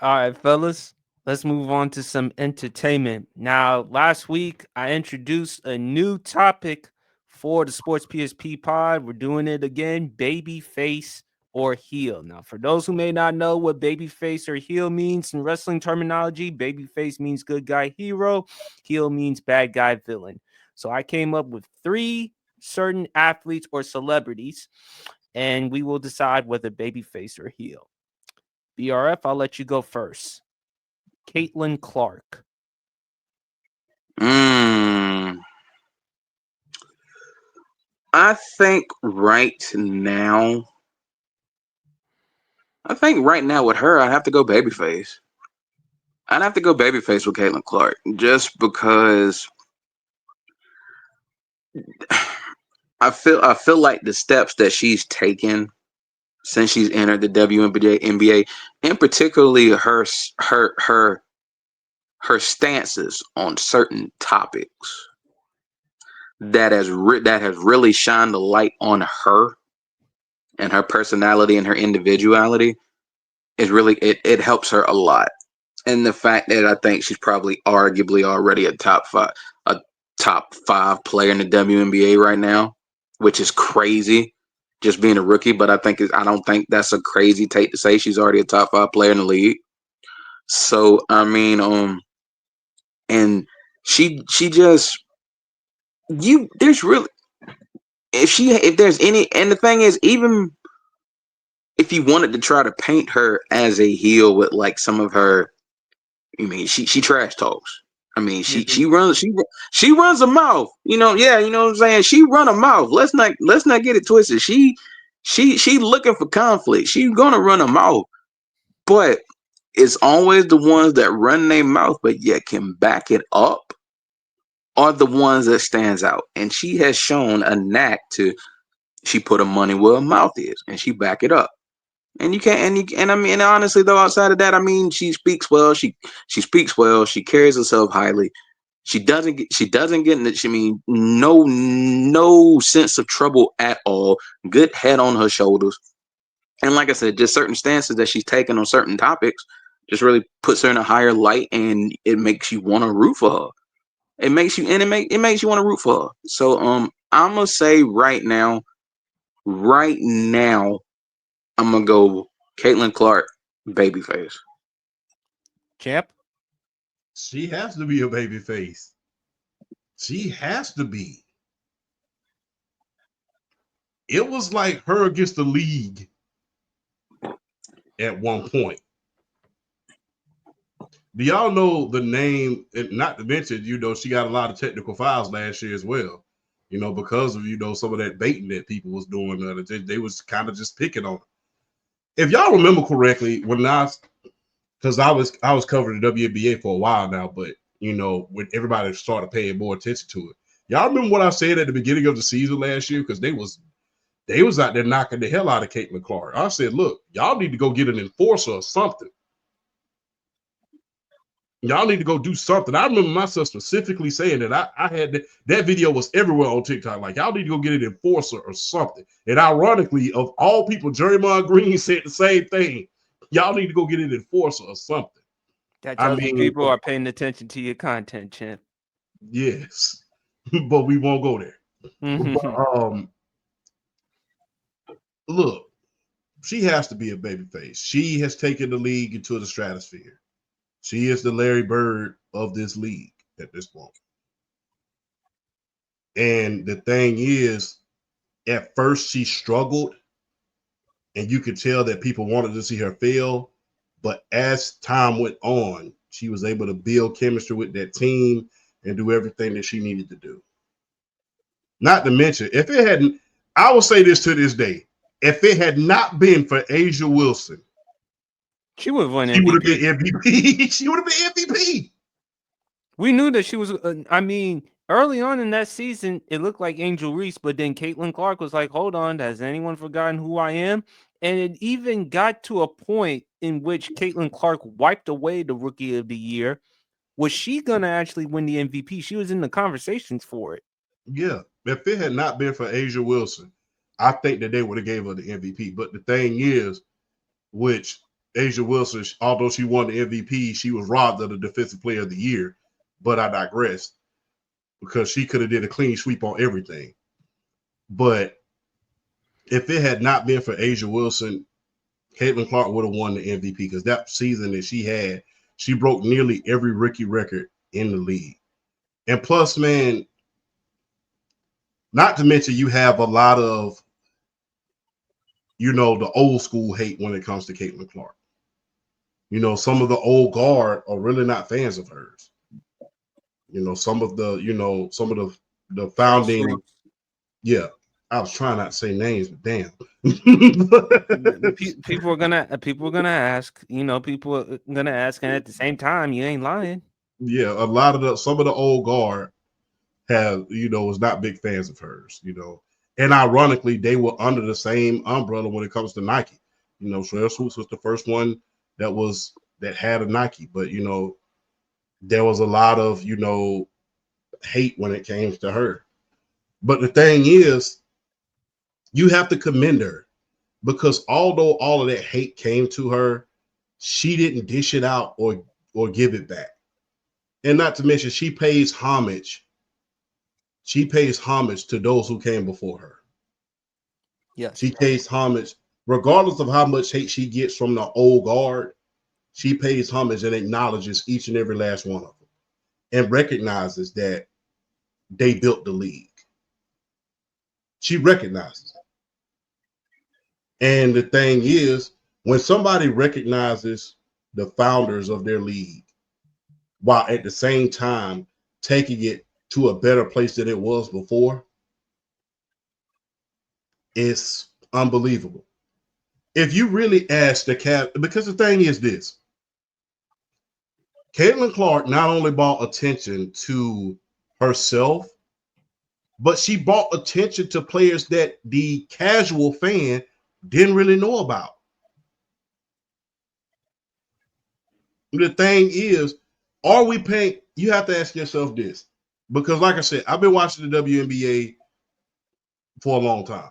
All right, fellas, let's move on to some entertainment. Now, last week I introduced a new topic for the Sports PSP pod. We're doing it again, babyface or heel. Now, for those who may not know what babyface or heel means in wrestling terminology, babyface means good guy hero, heel means bad guy villain. So I came up with three certain athletes or celebrities, and we will decide whether babyface or heel. BRF, I'll let you go first. Caitlin Clark. Mm, I think right now, with her, I'd have to go babyface. I'd have to go babyface with Caitlin Clark just because I feel like the steps that she's taken since she's entered the WNBA, and particularly her stances on certain topics that has really shined the light on her and her personality and her individuality is really it helps her a lot. And the fact that I think she's probably arguably already a top five player in the WNBA right now, which is crazy, just being a rookie. But I don't think that's a crazy take to say she's already a top five player in the league. So I mean, and she just there's really if there's any, and the thing is, even if you wanted to try to paint her as a heel with like some of her, I mean, she trash talks. I mean, You she runs a mouth. Yeah, you know what I'm saying. She run a mouth. Let's not get it twisted. She looking for conflict. She's gonna run a mouth, but it's always the ones that run their mouth, but yet can back it up, are the ones that stands out. And she has shown a knack to. She put her money where her mouth is, and she back it up. And you can't, and I mean, honestly though, outside of that, I mean, she speaks well. She speaks well. She carries herself highly. She doesn't get in the, I mean, no sense of trouble at all. Good head on her shoulders. And like I said, just certain stances that she's taken on certain topics just really puts her in a higher light, and it makes you want to root for her. It makes you want to root for her. So I'm gonna say right now, I'm gonna go Caitlin Clark, babyface. champ. She has to be a baby face. She has to be. It was like her against the league at one point. Do y'all know the name? And not to mention, she got a lot of technical fouls last year as well. Because of some of that baiting that people was doing. They was kind of just picking on her. If y'all remember correctly, because I was covering the WNBA for a while now, but when everybody started paying more attention to it, y'all remember what I said at the beginning of the season last year? Because they was out there knocking the hell out of Caitlin Clark. I said, look, y'all need to go get an enforcer or something. Y'all need to go do something. I remember myself specifically saying that I had that video was everywhere on TikTok. Like, y'all need to go get an enforcer or something. And ironically, of all people, Jerrymon Green said the same thing. Y'all need to go get an enforcer or something. That I tells me mean, people are paying attention to your content, champ. yes, but we won't go there. Mm-hmm. But, look, she has to be a babyface. She has taken the league into the stratosphere. She is the Larry Bird of this league at this point. And the thing is, at first she struggled, and you could tell that people wanted to see her fail. But as time went on, she was able to build chemistry with that team and do everything that she needed to do. Not to mention, if it hadn't, I will say this to this day, if it had not been for Asia Wilson, She would have won she would have been MVP. MVP. She would have been MVP. We knew that she was. I mean, early on in that season, it looked like Angel Reese, but then Caitlin Clark was like, "Hold on, has anyone forgotten who I am?" And it even got to a point in which Caitlin Clark wiped away the Rookie of the Year. Was she gonna actually win the MVP? She was in the conversations for it. Yeah. If it had not been for Asia Wilson, I think that they would have gave her the MVP. But the thing is, which Asia Wilson, although she won the MVP, she was robbed of the Defensive Player of the Year. But I digress because she could have did a clean sweep on everything. But if it had not been for Asia Wilson, Caitlin Clark would have won the MVP because that season that she had, she broke nearly every rookie record in the league. And plus, man, not to mention you have a lot of, the old school hate when it comes to Caitlin Clark. Some of the old guard are really not fans of hers. Some of the founding, Grassroots. yeah. I was trying not to say names, but damn. People are gonna ask. People are gonna ask, and at the same time, you ain't lying. Yeah, a lot of some of the old guard have, was not big fans of hers. And ironically, they were under the same umbrella when it comes to Nike. Sherelle Swoops was the first one that had a Nike, but there was a lot of, hate when it came to her. But the thing is, you have to commend her because although all of that hate came to her, she didn't dish it out or give it back. And not to mention, she pays homage. She pays homage to those who came before her. She Yes. pays homage, regardless of how much hate she gets from the old guard. She pays homage and acknowledges each and every last one of them, and recognizes that they built the league. She recognizes it. And the thing is, when somebody recognizes the founders of their league, while at the same time taking it to a better place than it was before, it's unbelievable. If you really ask the cat, because the thing is this, Caitlin Clark not only brought attention to herself, but she brought attention to players that the casual fan didn't really know about. The thing is, are we paying? You have to ask yourself this, because like I said, I've been watching the WNBA for a long time.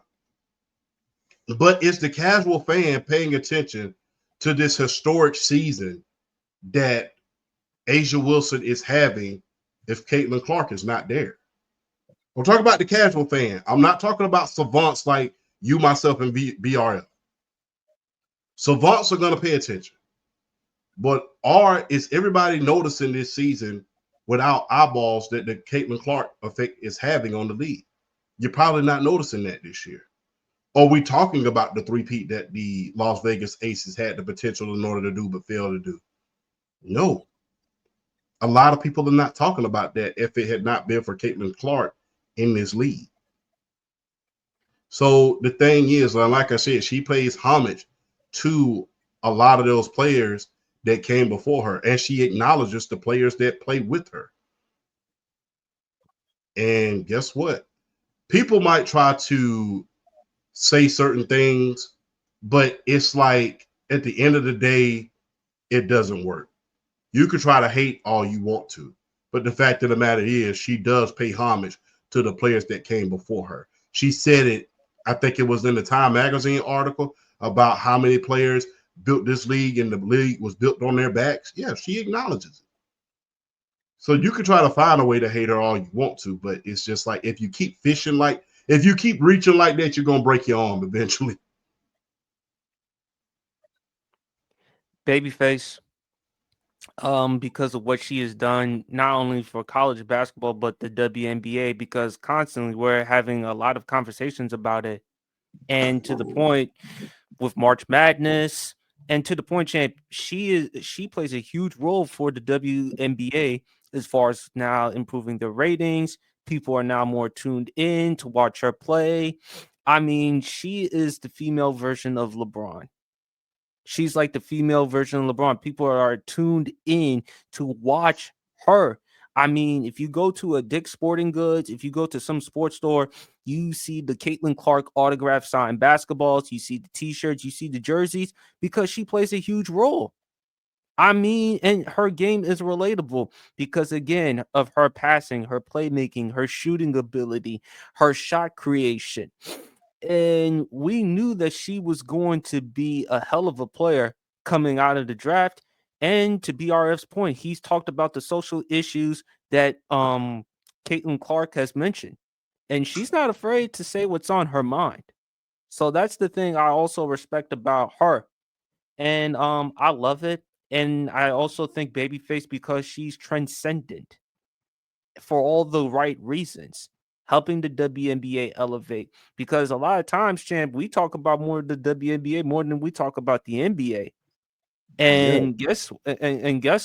But is the casual fan paying attention to this historic season that Asia Wilson is having if Caitlin Clark is not there? We're talking about the casual fan. I'm not talking about savants like you, myself, and BRL. Savants are going to pay attention. But is everybody noticing this season without eyeballs that the Caitlin Clark effect is having on the league? You're probably not noticing that this year. Are we talking about the three-peat that the Las Vegas Aces had the potential in order to do but failed to do? No. A lot of people are not talking about that if it had not been for Caitlin Clark in this league. So the thing is, like I said, she pays homage to a lot of those players that came before her, and she acknowledges the players that play with her. And guess what? People might try to say certain things, but it's like at the end of the day, it doesn't work. You could try to hate all you want to, but the fact of the matter is she does pay homage to the players that came before her. She said it, I think it was in the Time Magazine article about how many players built this league and the league was built on their backs. Yeah, she acknowledges it. So you can try to find a way to hate her all you want to, but it's just like if you keep if you keep reaching like that, you're going to break your arm eventually. Babyface, because of what she has done, not only for college basketball, but the WNBA, because constantly we're having a lot of conversations about it. And to the point with March Madness, and to the point, champ, she plays a huge role for the WNBA as far as now improving the ratings. People are now more tuned in to watch her play. I mean, she is the female version of LeBron. She's like the female version of LeBron. People are tuned in to watch her. I mean, if you go to a Dick's Sporting Goods, if you go to some sports store, you see the Caitlin Clark autograph signed basketballs, you see the t-shirts, you see the jerseys, because she plays a huge role. I mean, and her game is relatable because, again, of her passing, her playmaking, her shooting ability, her shot creation. And we knew that she was going to be a hell of a player coming out of the draft. And to BRF's point, he's talked about the social issues that Caitlin Clark has mentioned. And she's not afraid to say what's on her mind. So that's the thing I also respect about her. And I love it. And I also think Babyface because she's transcendent for all the right reasons, helping the WNBA elevate. Because a lot of times, champ, we talk about more of the WNBA more than we talk about the NBA. Yeah, And guess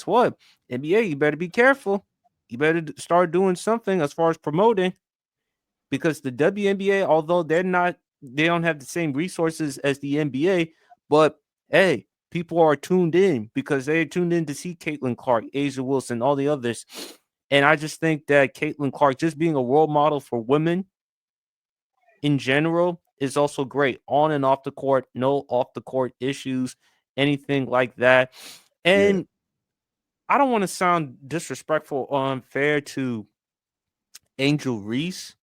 what? NBA, you better be careful. You better start doing something as far as promoting because the WNBA, although they don't have the same resources as the NBA, but hey, people are tuned in because they're tuned in to see Caitlin Clark, Asia Wilson, all the others. And I just think that Caitlin Clark, just being a role model for women in general, is also great on and off the court, no off the court issues, anything like that. yeah, And I don't want to sound disrespectful or unfair to Angel Reese,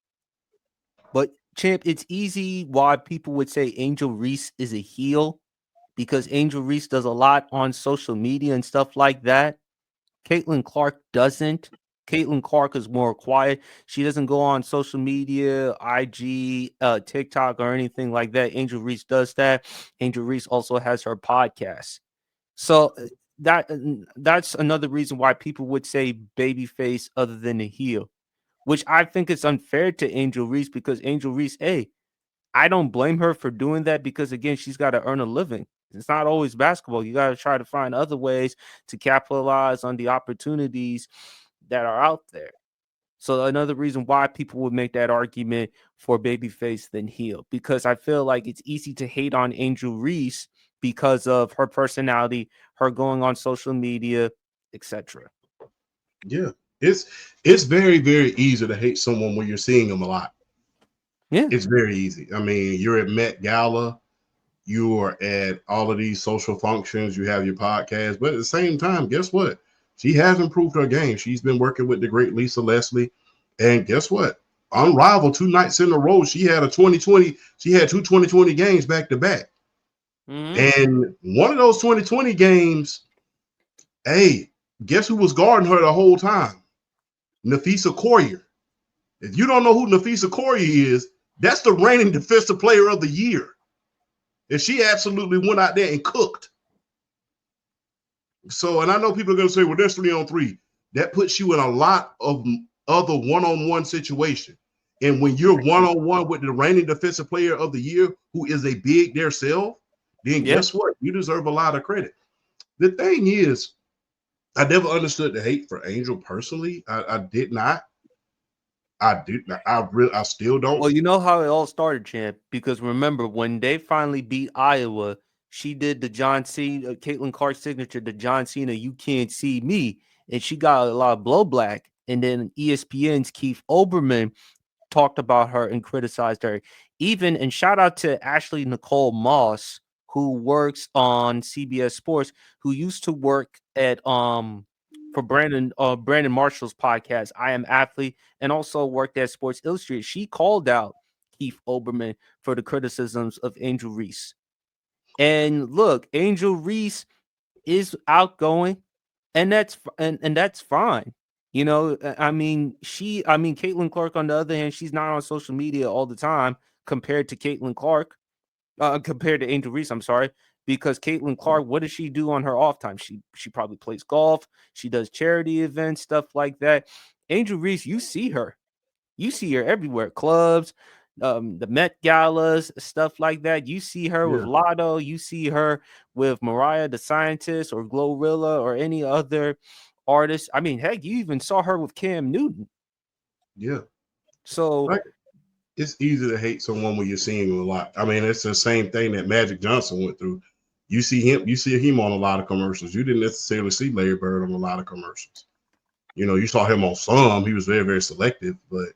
but champ, it's easy why people would say Angel Reese is a heel because Angel Reese does a lot on social media and stuff like that. Caitlin Clark doesn't. Caitlin Clark is more quiet. She doesn't go on social media, IG, TikTok, or anything like that. Angel Reese does that. Angel Reese also has her podcast. So that's another reason why people would say babyface other than a heel, which I think is unfair to Angel Reese because Angel Reese, hey, I don't blame her for doing that because again, she's got to earn a living. It's not always basketball. You got to try to find other ways to capitalize on the opportunities that are out there. So another reason why people would make that argument for babyface than heel, because I feel like it's easy to hate on Angel Reese because of her personality, her going on social media, etc. yeah. It's it's very, very easy to hate someone when you're seeing them a lot. Yeah. It's very easy. I mean, you're at Met Gala, you are at all of these social functions, you have your podcast, but at the same time, guess what? She has improved her game. She's been working with the great Lisa Leslie, and guess what? Unrivaled 2 nights in a row. She had a 2020. She had two 2020 games back to back, Mm-hmm. and one of those 2020 games, hey, guess who was guarding her the whole time? Nafisa Corrier. If you don't know who Nafisa Corrier is, that's the reigning defensive player of the year. And she absolutely went out there and cooked. So, and I know people are going to say, well, that's 3-on-3. That puts you in a lot of other one-on-one situation. And when you're one-on-one with the reigning defensive player of the year, who is a big theirself, then Yeah. guess what? You deserve a lot of credit. The thing is, I never understood the hate for Angel personally. I did not. I did not. I still don't. Well, you know how it all started, champ. Because remember when they finally beat Iowa, she did the John Cena, Caitlin Clark signature, the John Cena, "You can't see me," and she got a lot of blowback. And then ESPN's Keith Olbermann talked about her and criticized her. Even and shout out to Ashley Nicole Moss, who works on CBS Sports, who used to work at for Brandon Marshall's podcast, I Am Athlete, and also worked at Sports Illustrated. She called out Keith Olbermann for the criticisms of Angel Reese. And look, Angel Reese is outgoing, and that's fine. You know, I mean, Caitlin Clark, on the other hand, she's not on social media all the time compared to Caitlin Clark, compared to Angel Reese. I'm sorry, because Caitlin Clark, what does she do on her off time? She probably plays golf. She does charity events, stuff like that. Angel Reese, you see her everywhere, clubs, the Met Galas, stuff like that. You see her with Yeah, Lotto, you see her with Mariah the Scientist or Glorilla or any other artist. I mean, heck, you even saw her with Cam Newton. yeah. So Like, it's easy to hate someone when you're seeing them a lot. I mean, it's the same thing that Magic Johnson went through. You see him on a lot of commercials. You didn't necessarily see Larry Bird on a lot of commercials. You know, you saw him on some. He was very, very selective, but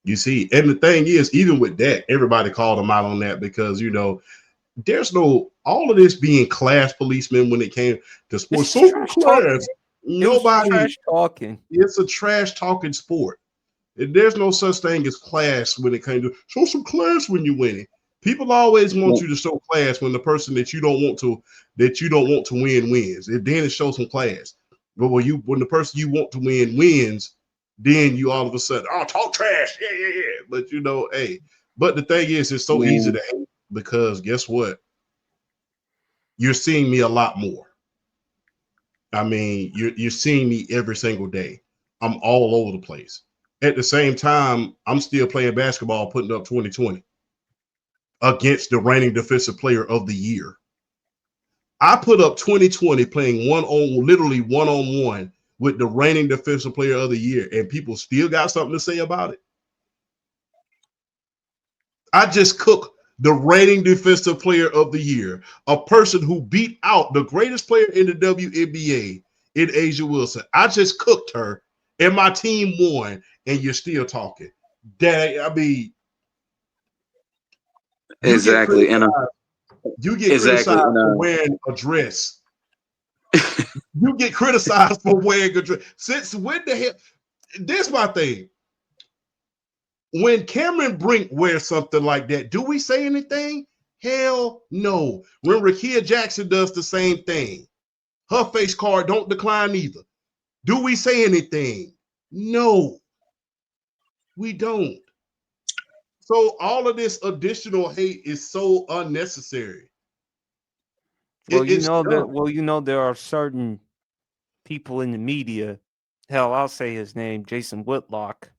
you see, and the thing is, even with that, everybody called him out on that because there's no all of this being class policemen when it came to it's sports. just Social trash talking. class. It was just Nobody. trash talking. It's a trash talking sport. There's no such thing as class when it came to show some class when you're winning. People always want you to show class when the person that you don't want to win wins. And then it shows some class. But when the person you want to win wins, then you all of a sudden, oh, talk trash. Yeah, yeah, yeah. But hey, but the thing is, it's so easy to hate because guess what? You're seeing me a lot more. I mean, you're seeing me every single day. I'm all over the place. At the same time, I'm still playing basketball, putting up 2020 against the reigning defensive player of the year. I put up 2020 playing literally one-on-one with the reigning defensive player of the year, and people still got something to say about it. I just cooked the reigning defensive player of the year, a person who beat out the greatest player in the WNBA in A'ja Wilson. I just cooked her, and my team won, and you're still talking. That I mean, you Exactly. get criticized for wearing a dress. You get criticized for wearing a dress. Since when the hell? This is my thing. When Cameron Brink wears something like that, do we say anything? Hell no. When Rakia Jackson does the same thing, her face card don't decline either. Do we say anything? No, we don't. So all of this additional hate is so unnecessary. Well, there are certain people in the media. Hell, I'll say his name, Jason Whitlock,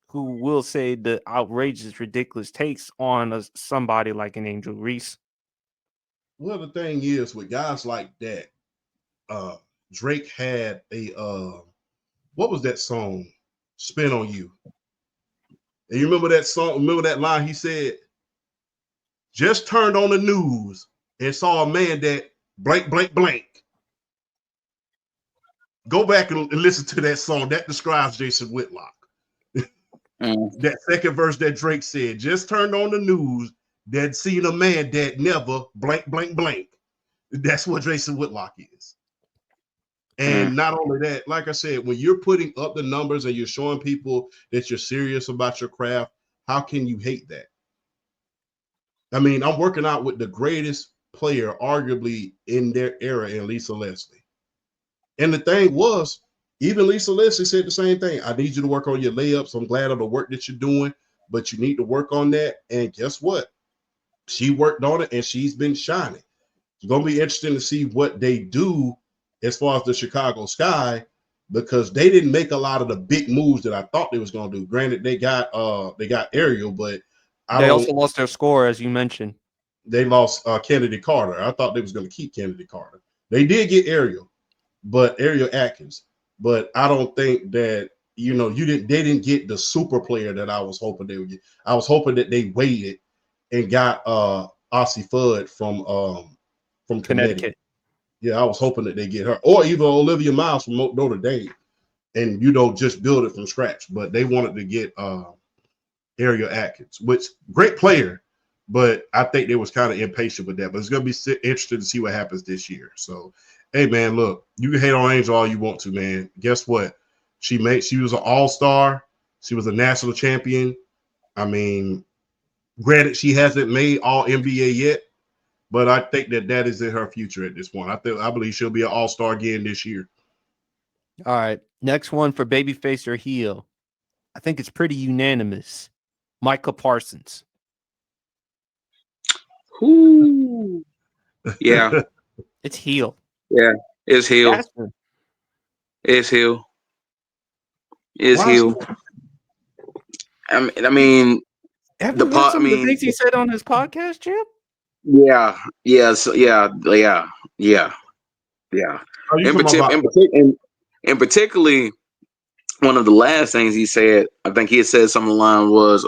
who will say the outrageous, ridiculous takes on somebody like an Angel Reese. Well, the thing is, with guys like that, Drake had a what was that song? Spin on You. And you remember that song? Remember that line he said? Just turned on the news and saw a man that blank, blank, blank. Go back and listen to that song. That describes Jason Whitlock. That second verse that Drake said, just turned on the news that seen a man that never blank, blank, blank. That's what Jason Whitlock is. And not only that, like I said, when you're putting up the numbers and you're showing people that you're serious about your craft, how can you hate that? I mean, I'm working out with the greatest player, arguably in their era, in Lisa Leslie. And the thing was, even Lisa Leslie said the same thing. I need you to work on your layups. I'm glad of the work that you're doing, but you need to work on that. And guess what? She worked on it and she's been shining. It's going to be interesting to see what they do as far as the Chicago Sky, because they didn't make a lot of the big moves that I thought they was going to do. Granted, they got Ariel, but they also lost their score, as you mentioned. They lost Kennedy Carter. I thought they was going to keep Kennedy Carter. They did get Ariel Atkins, but I don't think that they didn't get the super player that I was hoping they would get. I was hoping that they waited and got Aussie Fudd from Connecticut. Yeah, I was hoping that they get her, or even Olivia Miles from Notre Dame, and just build it from scratch. But they wanted to get Ariel Atkins, which great player, but I think they was kind of impatient with that. But it's gonna be interesting to see what happens this year. So, hey man, look, you can hate on Angel all you want to, man. Guess what? She was an all-star. She was a national champion. I mean, granted, she hasn't made all NBA yet, but I think that is in her future at this point. I believe she'll be an all-star again this year. All right. Next one for Babyface or heel. I think it's pretty unanimous. Micah Parsons. Ooh. Yeah. It's heel. Yeah. It's heel. Jasper. It's heel. It's heel. I mean, have you heard some of the things he said on his podcast, Chip? Yeah. Yes. Yeah. Yeah. Yeah. Yeah. And particularly, one of the last things he said, I think he had said something along was,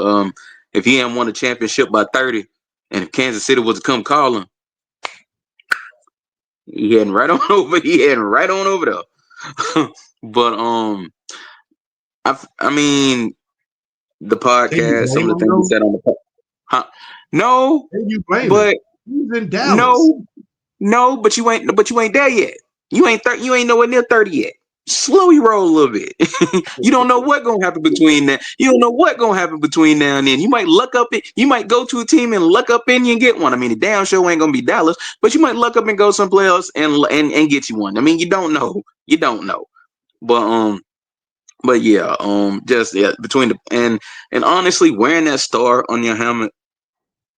if he hadn't won a championship by 30, and if Kansas City was to come calling, he heading right on over. He heading right on over there. But I mean, the podcast, some of the things he said on the podcast. No, but he's in Dallas. No, but you ain't there yet. You ain't nowhere near 30 yet. slow your roll a little bit. You don't know what gonna happen between that. You don't know what gonna happen between now and then. You might luck up it. You might go to a team and luck up in you and get one. I mean, the damn show ain't gonna be Dallas, but you might luck up and go someplace else and get you one. I mean, you don't know. You don't know. But yeah, just yeah, between the and honestly, wearing that star on your helmet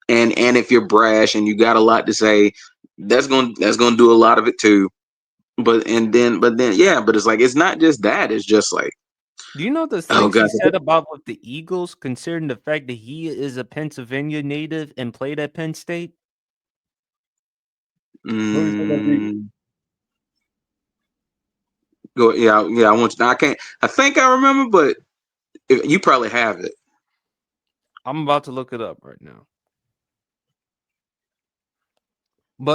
and if you're brash and you got a lot to say, that's gonna do a lot of it too. But then yeah, but it's like it's not just that. It's just like, Do you know the oh things he god, said about with the Eagles, considering the fact that he is a Pennsylvania native and played at Penn State? What do you say about the Eagles? mm, go yeah. I want you. I can't. I think I remember, but you probably have it. I'm about to look it up right now.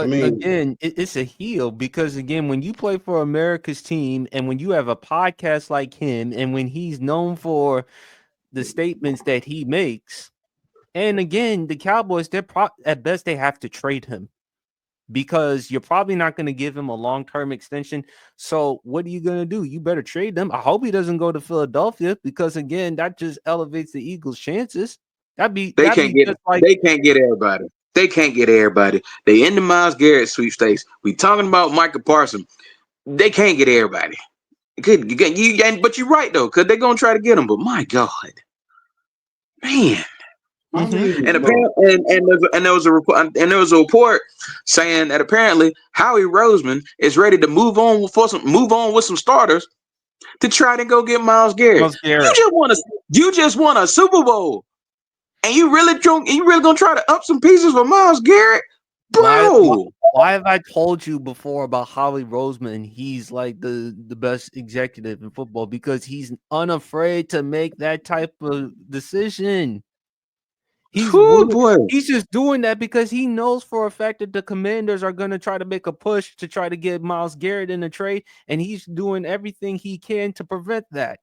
I But mean, again, it's a heel because again, when you play for America's team and when you have a podcast like him and when he's known for the statements that he makes, and again, the Cowboys, at best they have to trade him because you're probably not going to give him a long-term extension. So what are you going to do? You better trade him. I hope he doesn't go to Philadelphia because again, that just elevates the Eagles' chances. They That'd can't be get. just like They can't get everybody. They can't get everybody. They in the Miles Garrett sweepstakes. We talking about Michael Parsons. They can't get everybody. Good, but you're right though, because they're gonna try to get him. But my God, man. I mhm. mean, And look, apparently, and there was a report, and there was a report saying that apparently Howie Roseman is ready to move on with some starters to try to go get Miles Garrett. Myles Garrett. You just won a Super Bowl, and you really gonna try to up some pieces for Miles Garrett, Why, why bro? why have I told you before about Holly Roseman? He's like the best executive in football because he's unafraid to make that type of decision. He's Oh willing, boy, he's just doing that because he knows for a fact that the Commanders are going to try to make a push to try to get Myles Garrett in a trade, and he's doing everything he can to prevent that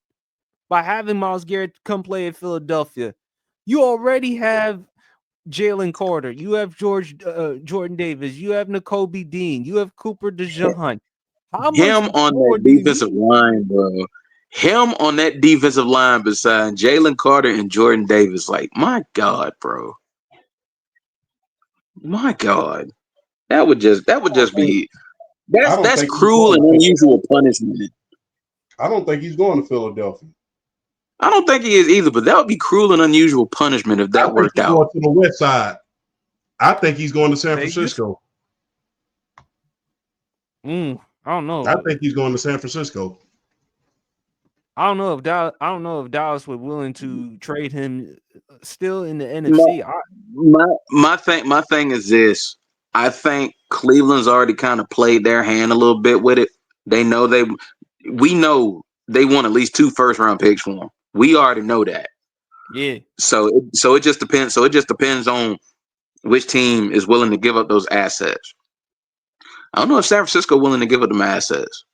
by having Myles Garrett come play in Philadelphia. You already have Jalen Carter, you have Jordan Davis, you have N'Kobe Dean, you have Cooper DeJean. How much him on more that do you defensive need? line, bro. Him on that defensive line beside Jalen Carter and Jordan Davis. Like, my God, bro. My God. That would I don't just think be I don't that's think he's cruel going and to unusual punishment. I don't think he's going to Philadelphia. I don't think he is either, but that would be cruel and unusual punishment if I that think worked he's out. going to the West Side. I think he's going to San Vegas? Francisco. I don't I know. think he's going to San Francisco. I don't know if Dallas were willing to trade him still in the My NFC. my thing is this. I think Cleveland's already kind of played their hand a little bit with it. They know we know they want at least 2 first-round picks for him. We already know that. Yeah. So it just depends. So it just depends on which team is willing to give up those assets. I don't know if San Francisco willing to give up them assets.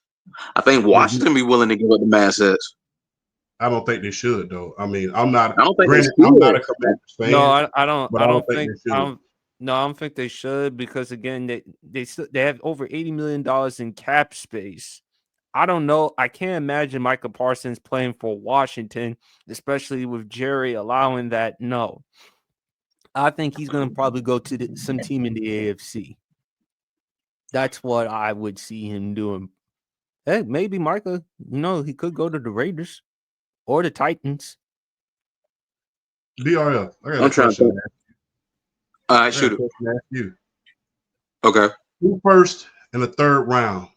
I think Washington be willing to give up them assets. I don't think they should though. I mean, I don't think they granted, I'm not a should. Commanders No, fan, but I I don't don't think think they should. I don't think they should because again they have over $80 million in cap space. I don't know. I can't imagine Michael Parsons playing for Washington, especially with Jerry allowing that. No, I think he's going to probably go to some team in the AFC. That's what I would see him doing. Hey, maybe Michael, he could go to the Raiders or the Titans. BRF, I got a I'm trying to question think. to ask. All right, I got a shoot it. question to ask you. Okay. Who first in the third round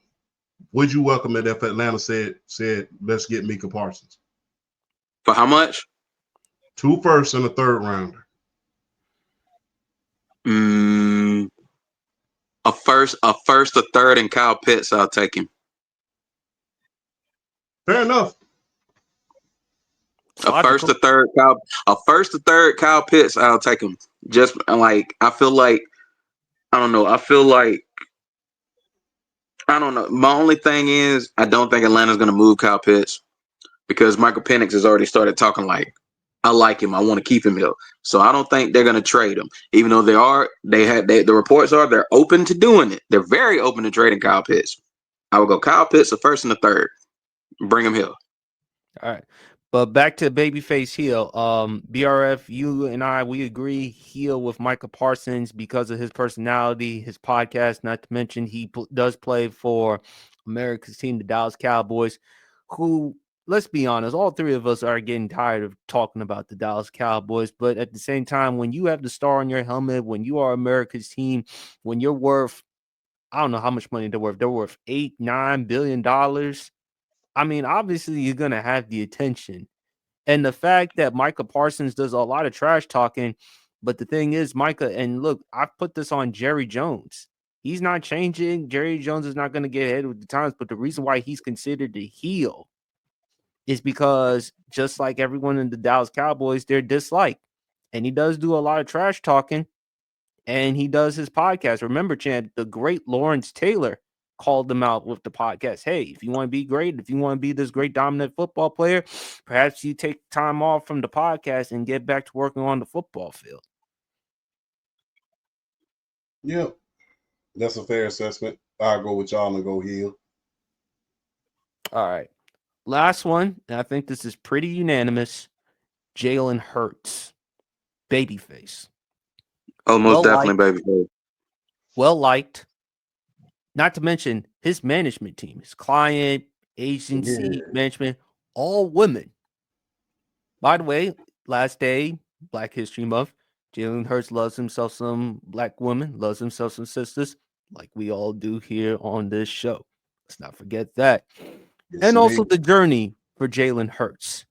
would you welcome it if Atlanta said let's get Mika Parsons? For how much? 2 firsts and a third rounder. Mm, a third, and Kyle Pitts. I'll take him. Fair enough. It's logical. A first, a third, Kyle Pitts. I'll take him. Just like I feel like I don't know. I don't know. My only thing is I don't think Atlanta's gonna move Kyle Pitts because Michael Penix has already started talking like I like him. I want to keep him here. So I don't think they're gonna trade him. Even though the reports are they're open to doing it. They're very open to trading Kyle Pitts. I would go Kyle Pitts the first and the third. Bring him here. All right. But back to Babyface Heel. BRF, you and I, we agree Heel with Micah Parsons because of his personality, his podcast, not to mention he does play for America's team, the Dallas Cowboys, who, let's be honest, all three of us are getting tired of talking about the Dallas Cowboys. But at the same time, when you have the star on your helmet, when you are America's team, when you're worth, I don't know how much money they're worth $8-9 billion. I mean, obviously, you're going to have the attention. And the fact that Micah Parsons does a lot of trash talking, but the thing is, Micah, and look, I've put this on Jerry Jones. He's not changing. Jerry Jones is not going to get ahead with the times, but the reason why he's considered the heel is because just like everyone in the Dallas Cowboys, they're disliked. And he does do a lot of trash talking, and he does his podcast. Remember, Chad, the great Lawrence Taylor called them out with the podcast. Hey, if you want to be great, if you want to be this great dominant football player, perhaps you take time off from the podcast and get back to working on the football field. Yep, that's a fair assessment. I'll go with y'all and go heel. All right. Last one, and I think this is pretty unanimous. Jalen Hurts, Babyface. Oh, most Well definitely, liked, baby. well liked. Not to mention his management team, his client, agency, Yeah. management, all women. By the way, last day, Black History Month, Jalen Hurts loves himself some black women, loves himself some sisters, like we all do here on this show. Let's not forget that. Yes, And also indeed. the journey for Jalen Hurts.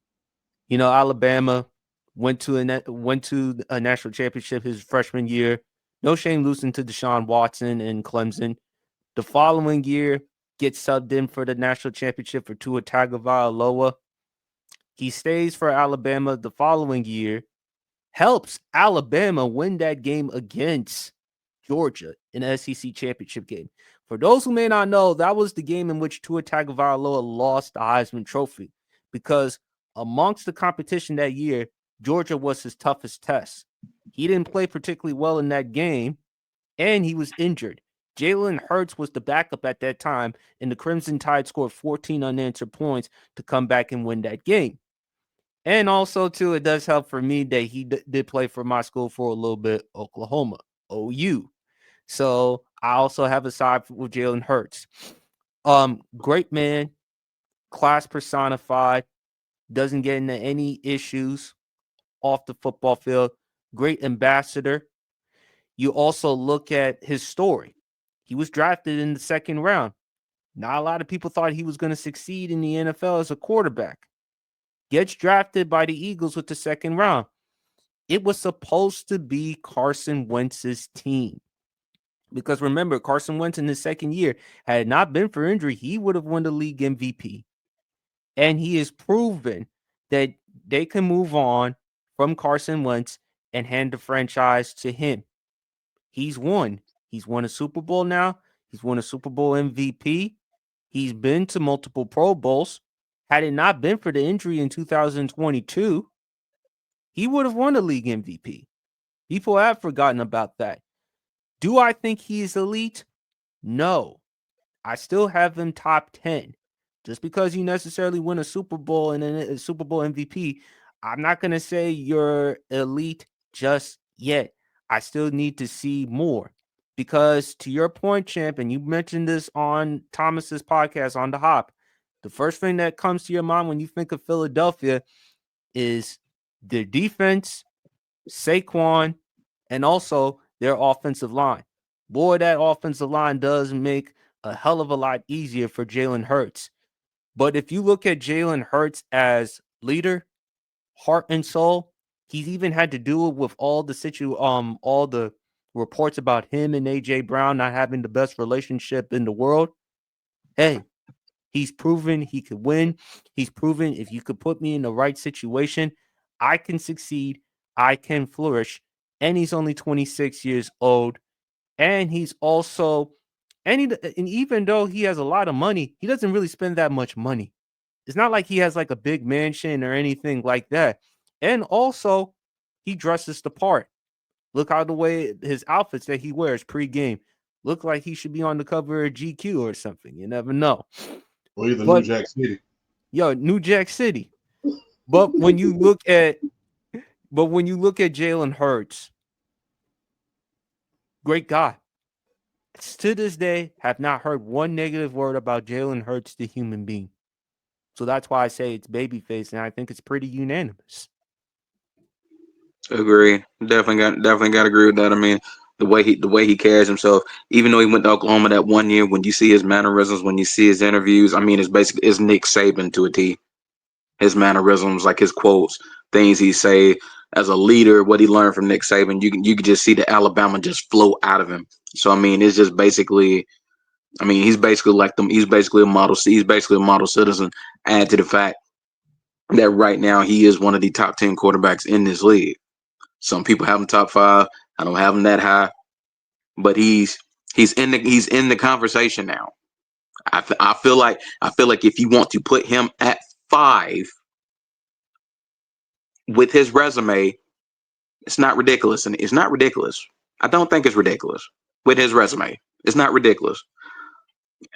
You know, Alabama went to a national championship his freshman year. No shame losing to Deshaun Watson and Clemson. The following year, gets subbed in for the national championship for Tua Tagovailoa. He stays for Alabama the following year, helps Alabama win that game against Georgia in the SEC championship game. For those who may not know, that was the game in which Tua Tagovailoa lost the Heisman Trophy because amongst the competition that year, Georgia was his toughest test. He didn't play particularly well in that game, and he was injured. Jalen Hurts was the backup at that time, and the Crimson Tide scored 14 unanswered points to come back and win that game. And also, too, it does help for me that he did play for my school for a little bit, Oklahoma, OU. So I also have a side with Jalen Hurts. Great man, class personified, doesn't get into any issues off the football field. Great ambassador. You also look at his story. He was drafted in the second round. Not a lot of people thought he was going to succeed in the NFL as a quarterback. Gets drafted by the Eagles with the second round. It was supposed to be Carson Wentz's team. Because remember, Carson Wentz in his second year, had it not been for injury, he would have won the league MVP. And he has proven that they can move on from Carson Wentz and hand the franchise to him. He's won. He's won a Super Bowl now. He's won a Super Bowl MVP. He's been to multiple Pro Bowls. Had it not been for the injury in 2022, he would have won the league MVP. People have forgotten about that. Do I think he's elite? No. I still have him top 10. Just because you necessarily win a Super Bowl and a Super Bowl MVP, I'm not going to say you're elite just yet. I still need to see more. Because to your point, champ, and you mentioned this on Thomas's podcast on the Hop, the first thing that comes to your mind when you think of Philadelphia is their defense, Saquon, and also their offensive line. Boy, that offensive line does make a hell of a lot easier for Jalen Hurts. But if you look at Jalen Hurts as leader, heart and soul, he's even had to do it with all the reports about him and AJ Brown not having the best relationship in the world. Hey, he's proven he could win. He's proven if you could put me in the right situation, I can succeed. I can flourish. And he's only 26 years old. And he's also, and even though he has a lot of money, he doesn't really spend that much money. It's not like he has like a big mansion or anything like that. And also, he dresses the part. Look how the way his outfits that he wears pre-game look like he should be on the cover of GQ or something. You never know. Or either New But Jack City. Yo, New Jack City. But when you look at Jalen Hurts, great guy. To this day, have not heard one negative word about Jalen Hurts, the human being. So that's why I say it's Babyface, and I think it's pretty unanimous. Agree. Definitely got to agree with that. I mean, the way he carries himself, even though he went to Oklahoma that one year, when you see his mannerisms, when you see his interviews, I mean, it's Nick Saban to a T. His mannerisms, like his quotes, things he say as a leader, what he learned from Nick Saban, you can just see the Alabama just flow out of him. So I mean, it's just basically, I mean, he's basically like them. He's basically a model. He's basically a model citizen. Add to the fact that right now he is one of the top 10 quarterbacks in this league. Some people have him top five. I don't have him that high, but he's in the conversation now. I feel like if you want to put him at five with his resume, it's not ridiculous, and it's not ridiculous. I don't think it's ridiculous with his resume. It's not ridiculous.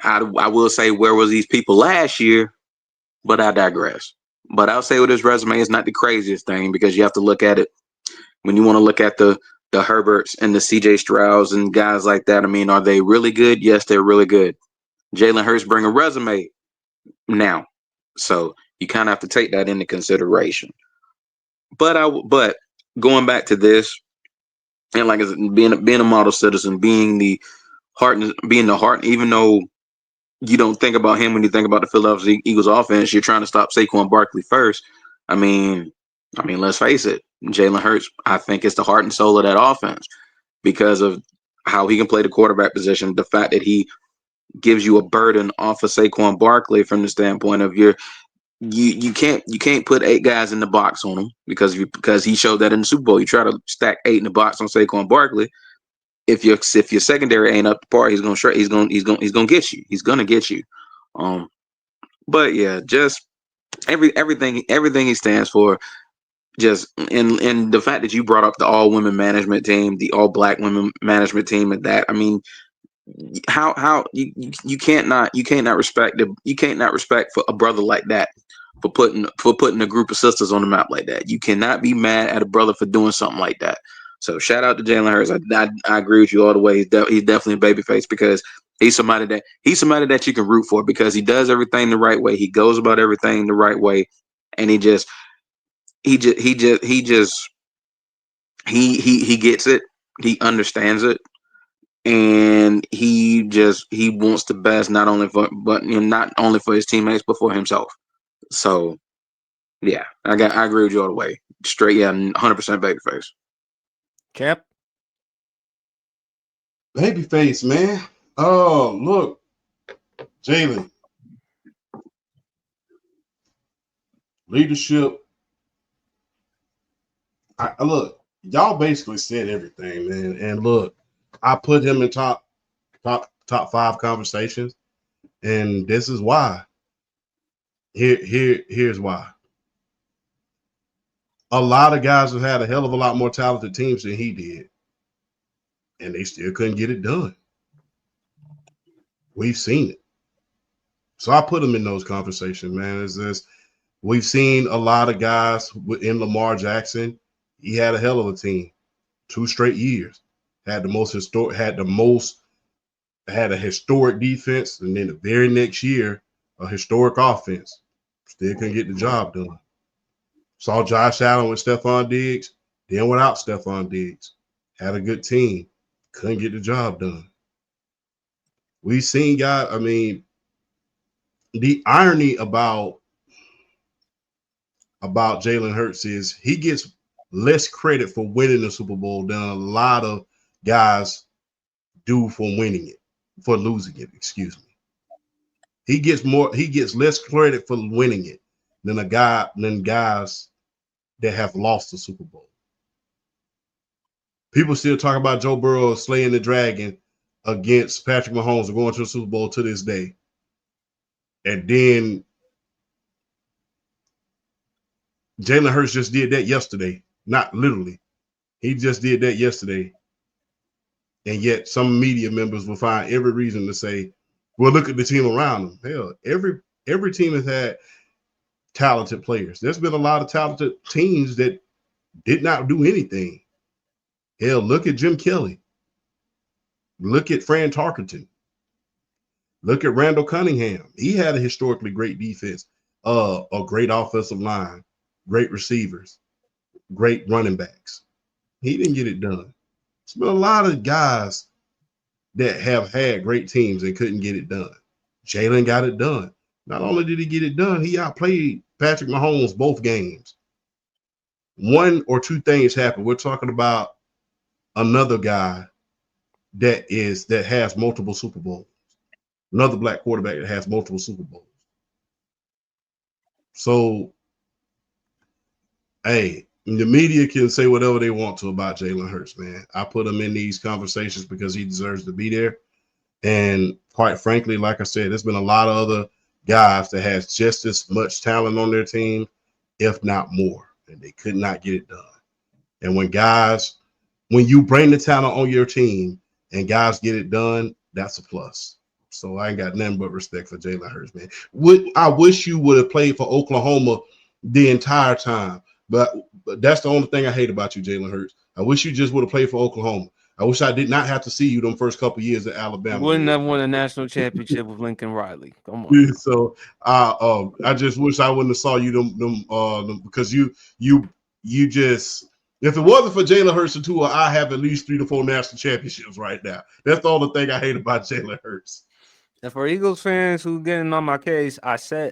I will say, where was these people last year? But I digress. But I'll say with his resume is not the craziest thing, because you have to look at it when you want to look at the Herberts and the CJ Strouds and guys like that. I mean, are they really good? Yes, they're really good. Jalen Hurts bring a resume now, so you kind of have to take that into consideration. But going back to this, and like being a model citizen, being the heart, even though you don't think about him when you think about the Philadelphia Eagles offense, you're trying to stop Saquon Barkley first. I mean, let's face it, Jalen Hurts, I think, is the heart and soul of that offense because of how he can play the quarterback position. The fact that he gives you a burden off of Saquon Barkley from the standpoint of you can't put eight guys in the box on him, because he showed that in the Super Bowl. You try to stack eight in the box on Saquon Barkley. If your secondary ain't up to par, he's gonna get you. He's gonna get you. Um, but yeah, just everything he stands for. Just and the fact that you brought up the all women management team, the all black women management team, and that, I mean, how you can't not respect for a brother like that, for putting a group of sisters on the map like that. You cannot be mad at a brother for doing something like that. So shout out to Jalen Hurts. I agree with you all the way. He's definitely a babyface, because he's somebody that you can root for, because he does everything the right way. He goes about everything the right way, and he gets it. He understands it, and he wants the best, not only for his teammates, but for himself. So yeah, I agree with you all the way. Straight, yeah, 100% babyface. Cap. Babyface, man. Oh, look, Jalen, leadership. Look, y'all basically said everything, man. And look, I put him in top five conversations, and this is why. Here's why. A lot of guys have had a hell of a lot more talented teams than he did, and they still couldn't get it done. We've seen it. So I put him in those conversations, man. Is this We've seen a lot of guys in Lamar Jackson. He had a hell of a team, 2 straight years. Had a historic defense, and then the very next year, a historic offense. Still couldn't get the job done. Saw Josh Allen with Stephon Diggs, then without Stephon Diggs. Had a good team, couldn't get the job done. We've seen guys, I mean, the irony about Jalen Hurts is he gets less credit for winning the Super Bowl than a lot of guys do for losing it, excuse me. He gets less credit for winning it than guys that have lost the Super Bowl. People still talk about Joe Burrow slaying the dragon against Patrick Mahomes and going to the Super Bowl to this day. And then Jalen Hurts just did that yesterday. Not literally. He just did that yesterday. And yet some media members will find every reason to say, well, look at the team around him. Hell, every team has had talented players. There's been a lot of talented teams that did not do anything. Hell, look at Jim Kelly. Look at Fran Tarkenton. Look at Randall Cunningham. He had a historically great defense, a great offensive line, great receivers, great running backs. He didn't get it done. There's been a lot of guys that have had great teams and couldn't get it done. Jalen got it done. Not only did he get it done, he outplayed Patrick Mahomes both games. One or two things happened. We're talking about another guy that has multiple Super Bowls. Another black quarterback that has multiple Super Bowls. So, hey, the media can say whatever they want to about Jalen Hurts, man. I put him in these conversations because he deserves to be there. And quite frankly, like I said, there's been a lot of other guys that has just as much talent on their team, if not more, and they could not get it done. And when you bring the talent on your team and guys get it done, that's a plus. So I ain't got nothing but respect for Jalen Hurts, man. I wish you would have played for Oklahoma the entire time, but that's the only thing I hate about you, Jalen Hurts. I wish you just would have played for Oklahoma. I wish I did not have to see you them first couple of years at Alabama. Wouldn't have won a national championship with Lincoln Riley. Come on. So I just wish I wouldn't have saw you them because you just, if it wasn't for Jalen Hurts and Tua, I have at least 3 to 4 national championships right now. That's the only thing I hate about Jalen Hurts. And for Eagles fans who getting on my case, I'll say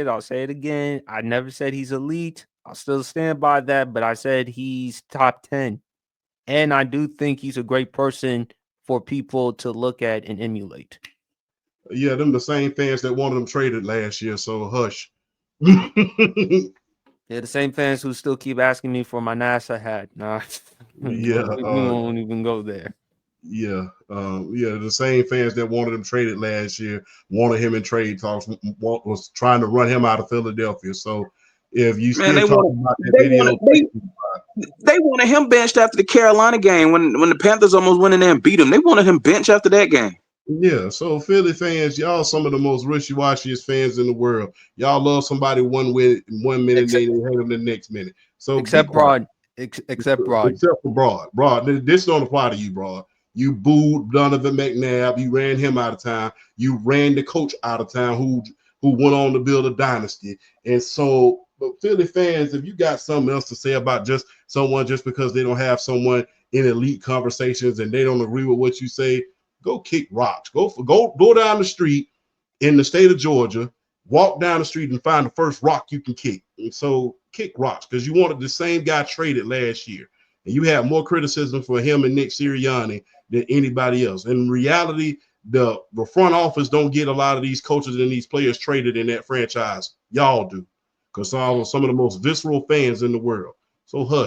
it again. I never said he's elite. I'll still stand by that, but I said he's top 10. And I do think he's a great person for people to look at and emulate. Yeah, them the same fans that wanted him traded last year, so hush. Yeah, the same fans who still keep asking me for my NASA hat. Nah, Yeah, we won't even go there. Yeah, the same fans that wanted him traded last year wanted him in trade talks, was trying to run him out of Philadelphia. So if you still talking about that video, they wanted him benched after the Carolina game when the Panthers almost went in there and beat him. They wanted him benched after that game. Yeah, so Philly fans, y'all some of the most wishy-washiest fans in the world. Y'all love somebody one minute, they hate them the next minute. So except Broad. Except Broad. Except for Broad. Broad, this don't apply to you, Broad. You booed Donovan McNabb. You ran him out of town. You ran the coach out of town who went on to build a dynasty. And so, but Philly fans, if you got something else to say about just someone just because they don't have someone in elite conversations and they don't agree with what you say, go kick rocks. Go down the street in the state of Georgia, walk down the street and find the first rock you can kick. And so kick rocks because you wanted the same guy traded last year. And you have more criticism for him and Nick Sirianni than anybody else. In reality, the front office don't get a lot of these coaches and these players traded in that franchise. Y'all do, because some of the most visceral fans in the world. So hush.